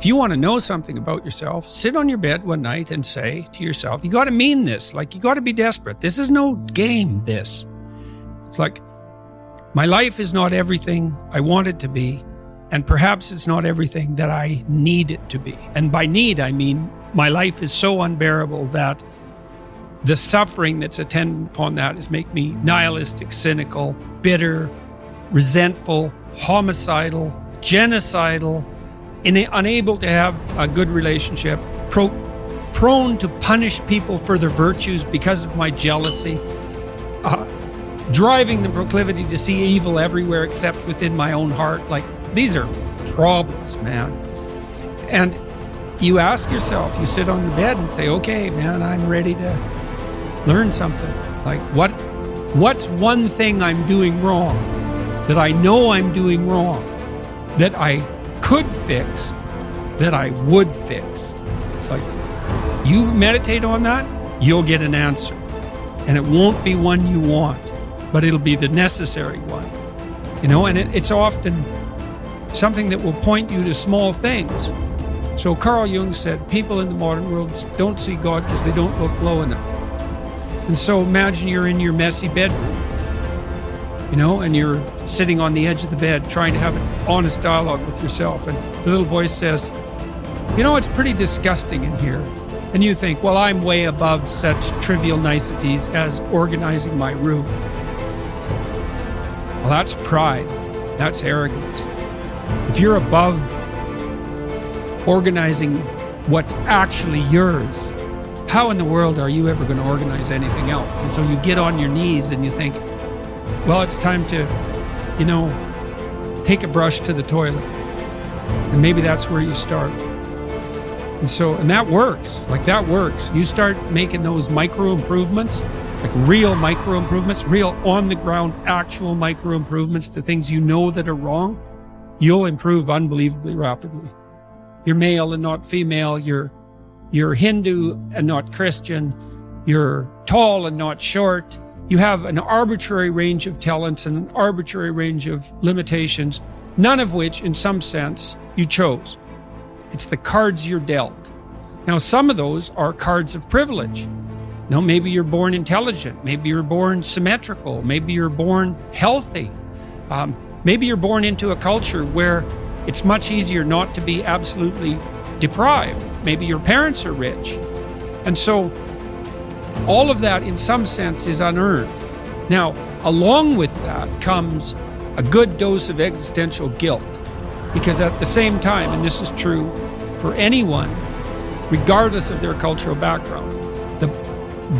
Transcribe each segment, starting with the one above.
If you want to know something about yourself, sit on your bed one night and say to yourself, you got to mean this. Like, you got to be desperate. This is no game, this. It's like, my life is not everything I want it to be, and perhaps it's not everything that I need it to be. And by need, I mean my life is so unbearable that the suffering that's attendant upon that is make me nihilistic, cynical, bitter, resentful, homicidal, genocidal, unable to have a good relationship, prone to punish people for their virtues because of my jealousy, driving the proclivity to see evil everywhere except within my own heart. Like, these are problems, man. And you ask yourself, you sit on the bed and say, okay, man, I'm ready to learn something. Like, what's one thing I'm doing wrong that I know I'm doing wrong that I could fix, that I would fix? It's like, you meditate on that, you'll get an answer. And it won't be one you want, but it'll be the necessary one. And it's often something that will point you to small things. So Carl Jung said, people in the modern world don't see God because they don't look low enough. And so imagine you're in your messy bedroom, and you're sitting on the edge of the bed trying to have an honest dialogue with yourself. And the little voice says, it's pretty disgusting in here. And you think, well, I'm way above such trivial niceties as organizing my room. Well, that's pride. That's arrogance. If you're above organizing what's actually yours, how in the world are you ever going to organize anything else? And so you get on your knees and you think, well, it's time to, take a brush to the toilet. And maybe that's where you start. And that works. Like, that works. You start making those micro improvements, like real micro improvements, real on the ground, actual micro improvements to things that are wrong. You'll improve unbelievably rapidly. You're male and not female. You're Hindu and not Christian. You're tall and not short. You have an arbitrary range of talents and an arbitrary range of limitations, none of which, in some sense, you chose. It's the cards you're dealt. Now, some of those are cards of privilege. Maybe you're born intelligent. Maybe you're born symmetrical. Maybe you're born healthy. Maybe you're born into a culture where it's much easier not to be absolutely deprived. Maybe your parents are rich. And so all of that, in some sense, is unearned. Now, along with that comes a good dose of existential guilt. Because at the same time, and this is true for anyone, regardless of their cultural background, the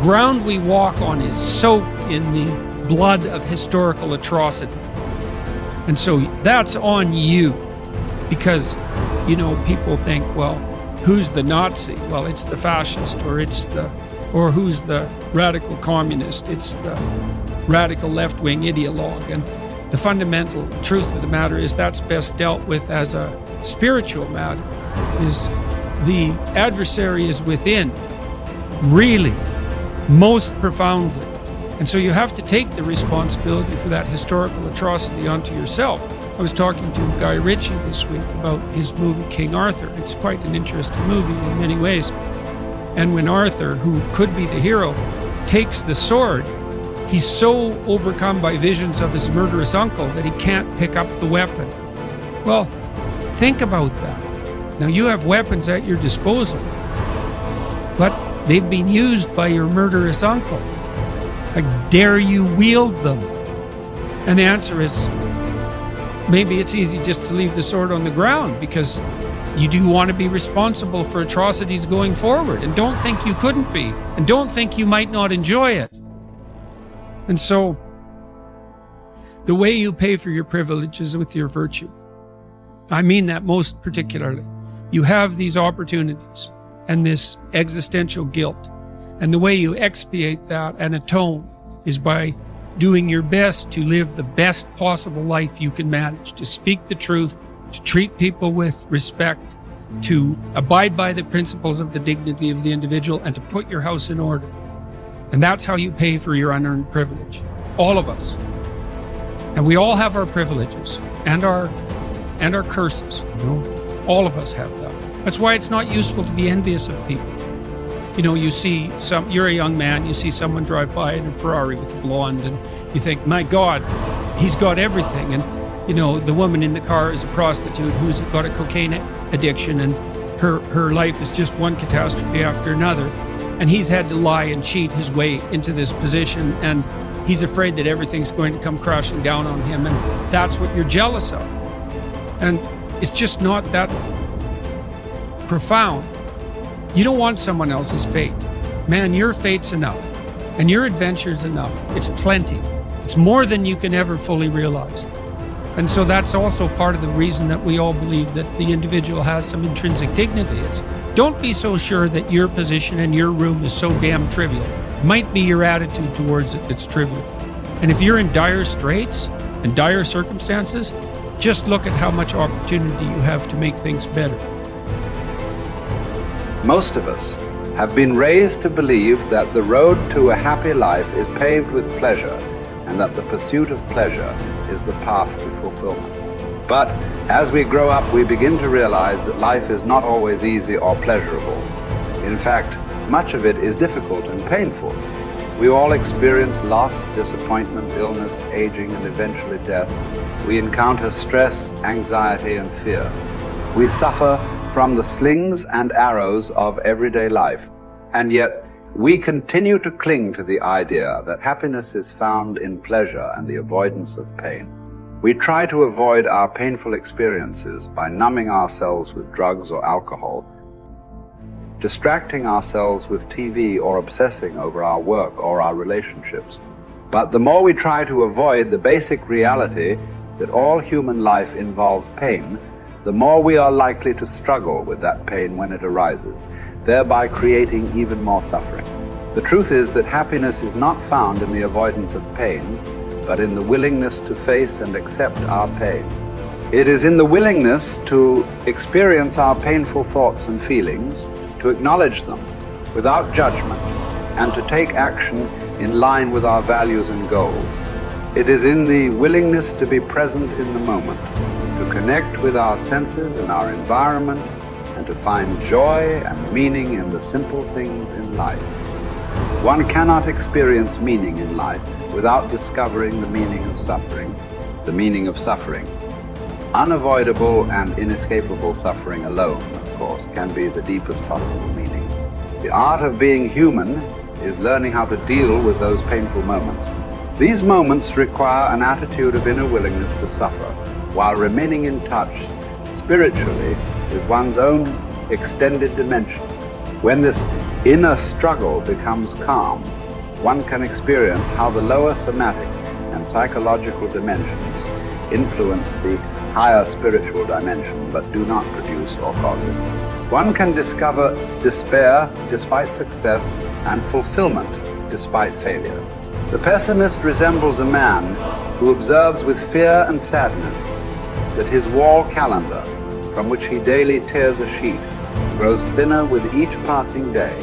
ground we walk on is soaked in the blood of historical atrocity. And so that's on you. Because, people think, well, who's the Nazi? Well, it's the fascist, or who's the radical communist? It's the radical left-wing ideologue. And the fundamental truth of the matter is that's best dealt with as a spiritual matter. Is the adversary is within, really, most profoundly. And so you have to take the responsibility for that historical atrocity onto yourself. I was talking to Guy Ritchie this week about his movie King Arthur. It's quite an interesting movie in many ways. And when Arthur, who could be the hero, takes the sword, he's so overcome by visions of his murderous uncle that he can't pick up the weapon. Well, think about that. Now, you have weapons at your disposal, but they've been used by your murderous uncle. Like, dare you wield them? And the answer is, maybe it's easy just to leave the sword on the ground because you do want to be responsible for atrocities going forward, and don't think you couldn't be, and don't think you might not enjoy it. And so, the way you pay for your privilege is with your virtue. I mean that most particularly. You have these opportunities and this existential guilt, and the way you expiate that and atone is by doing your best to live the best possible life you can manage, to speak the truth, to treat people with respect, to abide by the principles of the dignity of the individual, and to put your house in order. And that's how you pay for your unearned privilege. All of us. And we all have our privileges and our curses. All of us have that. That's why it's not useful to be envious of people. You know, you're a young man, you see someone drive by in a Ferrari with a blonde, and you think, my God, he's got everything. And, you know, the woman in the car is a prostitute who's got a cocaine addiction, and her life is just one catastrophe after another. And he's had to lie and cheat his way into this position, and he's afraid that everything's going to come crashing down on him, and that's what you're jealous of. And it's just not that profound. You don't want someone else's fate. Man, your fate's enough, and your adventure's enough. It's plenty. It's more than you can ever fully realize. And so that's also part of the reason that we all believe that the individual has some intrinsic dignity. It's don't be so sure that your position in your room is so damn trivial. Might be your attitude towards it that's trivial. And if you're in dire straits and dire circumstances, just look at how much opportunity you have to make things better. Most of us have been raised to believe that the road to a happy life is paved with pleasure, and that the pursuit of pleasure is the path to fulfillment. But as we grow up, we begin to realize that life is not always easy or pleasurable. In fact, much of it is difficult and painful. We all experience loss, disappointment, illness, aging, and eventually death. We encounter stress, anxiety, and fear. We suffer from the slings and arrows of everyday life, and yet we continue to cling to the idea that happiness is found in pleasure and the avoidance of pain. We try to avoid our painful experiences by numbing ourselves with drugs or alcohol, distracting ourselves with TV, or obsessing over our work or our relationships. But the more we try to avoid the basic reality that all human life involves pain, the more we are likely to struggle with that pain when it arises, thereby creating even more suffering. The truth is that happiness is not found in the avoidance of pain, but in the willingness to face and accept our pain. It is in the willingness to experience our painful thoughts and feelings, to acknowledge them without judgment, and to take action in line with our values and goals. It is in the willingness to be present in the moment, to connect with our senses and our environment, and to find joy and meaning in the simple things in life. One cannot experience meaning in life without discovering the meaning of suffering. The meaning of suffering. Unavoidable and inescapable suffering alone, of course, can be the deepest possible meaning. The art of being human is learning how to deal with those painful moments. These moments require an attitude of inner willingness to suffer, while remaining in touch spiritually with one's own extended dimension. When this inner struggle becomes calm, one can experience how the lower somatic and psychological dimensions influence the higher spiritual dimension, but do not produce or cause it. One can discover despair despite success and fulfillment despite failure. The pessimist resembles a man who observes with fear and sadness that his wall calendar, from which he daily tears a sheet, grows thinner with each passing day.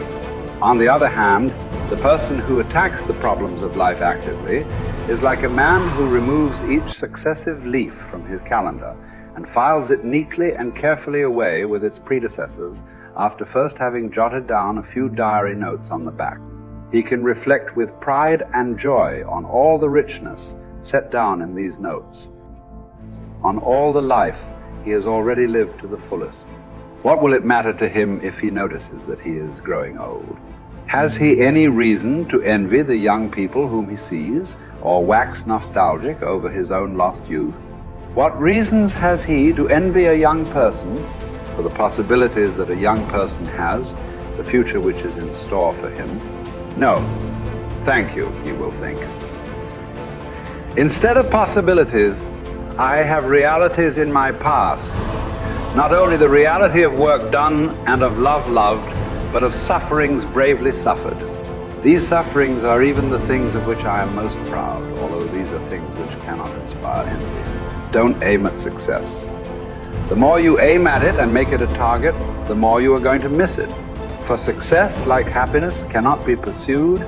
On the other hand, the person who attacks the problems of life actively is like a man who removes each successive leaf from his calendar and files it neatly and carefully away with its predecessors after first having jotted down a few diary notes on the back. He can reflect with pride and joy on all the richness set down in these notes, on all the life he has already lived to the fullest. What will it matter to him if he notices that he is growing old? Has he any reason to envy the young people whom he sees, or wax nostalgic over his own lost youth? What reasons has he to envy a young person for the possibilities that a young person has, the future which is in store for him? No, thank you, he will think. Instead of possibilities, I have realities in my past. Not only the reality of work done and of love loved, but of sufferings bravely suffered. These sufferings are even the things of which I am most proud, although these are things which cannot inspire envy. Don't aim at success. The more you aim at it and make it a target, the more you are going to miss it. For success, like happiness, cannot be pursued.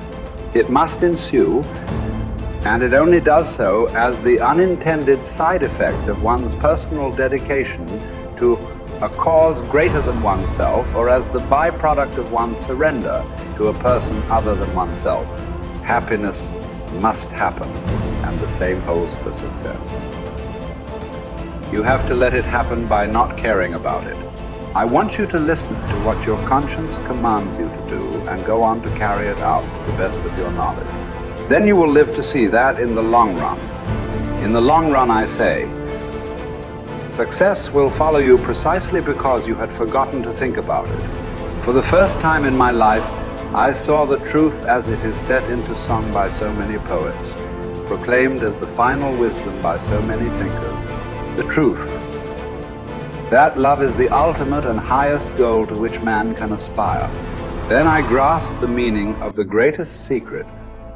It must ensue, and it only does so as the unintended side effect of one's personal dedication to a cause greater than oneself, or as the byproduct of one's surrender to a person other than oneself. Happiness must happen, and the same holds for success. You have to let it happen by not caring about it. I want you to listen to what your conscience commands you to do and go on to carry it out to the best of your knowledge. Then you will live to see that in the long run. In the long run, I say, success will follow you precisely because you had forgotten to think about it. For the first time in my life, I saw the truth as it is set into song by so many poets, proclaimed as the final wisdom by so many thinkers. The truth, that love is the ultimate and highest goal to which man can aspire. Then I grasped the meaning of the greatest secret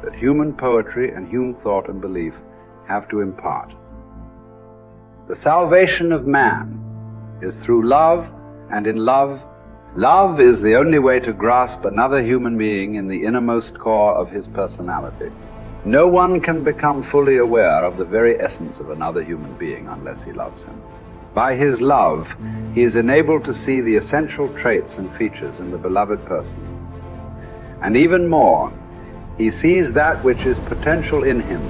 that human poetry and human thought and belief have to impart. The salvation of man is through love, and in love, love is the only way to grasp another human being in the innermost core of his personality. No one can become fully aware of the very essence of another human being unless he loves him. By his love, he is enabled to see the essential traits and features in the beloved person. And even more, he sees that which is potential in him,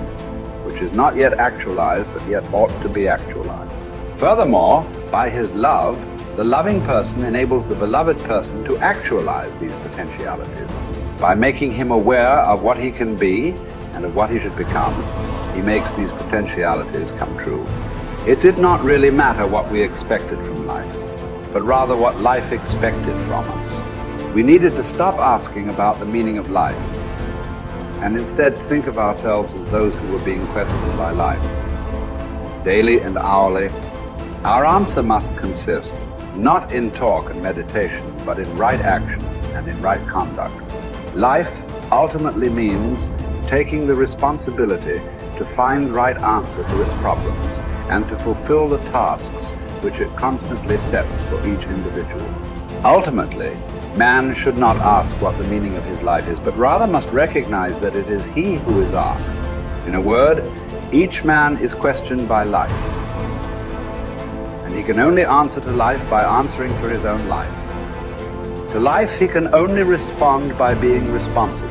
which is not yet actualized, but yet ought to be actualized. Furthermore, by his love, the loving person enables the beloved person to actualize these potentialities. By making him aware of what he can be and of what he should become, he makes these potentialities come true. It did not really matter what we expected from life, but rather what life expected from us. We needed to stop asking about the meaning of life and instead think of ourselves as those who were being questioned by life. Daily and hourly, our answer must consist not in talk and meditation, but in right action and in right conduct. Life ultimately means taking the responsibility to find the right answer to its problems and to fulfill the tasks which it constantly sets for each individual. Ultimately, man should not ask what the meaning of his life is, but rather must recognize that it is he who is asked. In a word, each man is questioned by life, and he can only answer to life by answering for his own life. To life he can only respond by being responsible.